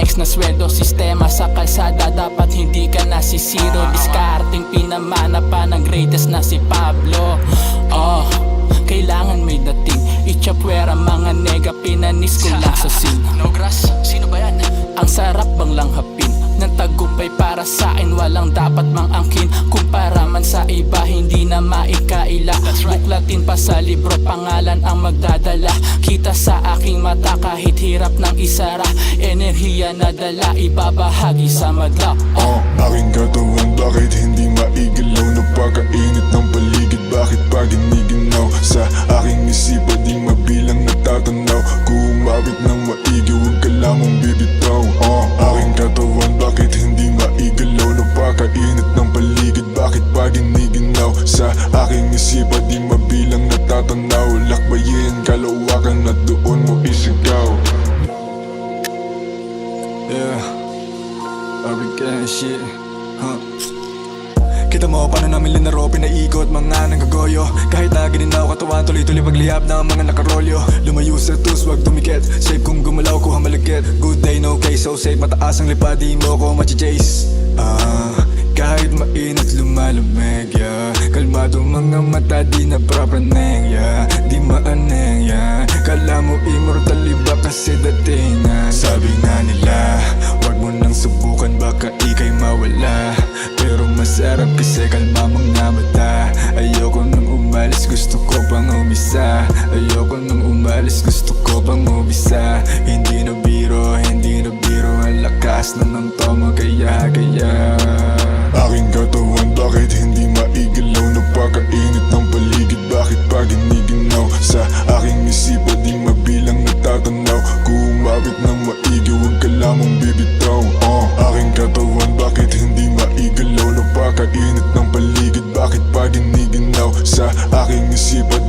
flex na sweldo, sistema sa kalsada, dapat hindi ka nasisiro. Diskarting pinamana pa ng greatest na si Pablo. Kailangan may dating Ichapwera, mga nega, pinanis ko lang sa scene. No grass, sino ba yan? Ang sarap bang langhapin ng tagumpay para sa akin, walang dapat mang angkin. Kumpara man sa iba, hindi na maikaila. Buklatin pa sa libro, pangalan ang magdadala. Kita sa aking mata kahit hirap ng isara. Enerhiya na dala, ibabahagi sa madla. Aking katawan, bakit hindi maigalaw? Napakainit ng paligid, bakit pa giniginaw? Sa aking isipan, di mabilang natatanaw. Kumapit ng maigi, huwag ka lamang bibitaw. Aking katawan, bakit hindi maigalaw? Napakainit ng paligid, bakit pa giniginaw? Sa aking isipan, di mabilang natatanaw. Lakbayin, kalawakan at doon mo isigaw. Yeah, American shit, Kita mo paano namin linaro, pinaikot mga nanggagoyo. Kahit na gininaw katawan, tuloy-tuloy paglihap ng mga nakarolyo. Lumayo sa tus, wag tumikit, safe kung gumalaw, kuha malagkit. Good day, no case, so safe, mataas ang lipa, di mo ko machi-chase. Kahit mainat lumalamig, yeah. Kalmado mga mata, di naprapaneng, yeah. Di maaneng, yeah. Kala mo immortal, iba kasi dating na. Sabi nga nila, wag mo nang subukan, baka ikay mawala. Pero masarap kasi kalma mga mata. Ayoko nang umalis, gusto ko pang umisa. Ayoko nang umalis, gusto ko pang umisa. Hindi na biro, hindi na biro. Ang lakas na ng tomo, kaya Aking katawan, bakit hindi maigalaw? Napakainit ng paligid, bakit pa giniginaw? Sa aking isipan, di mabilang natatanaw. Kumapit ng maigi, huwag ka lamang bibitaw. Aking katawan, bakit hindi maigalaw? Napakainit ng paligid, bakit pa giniginaw? Sa aking isipan,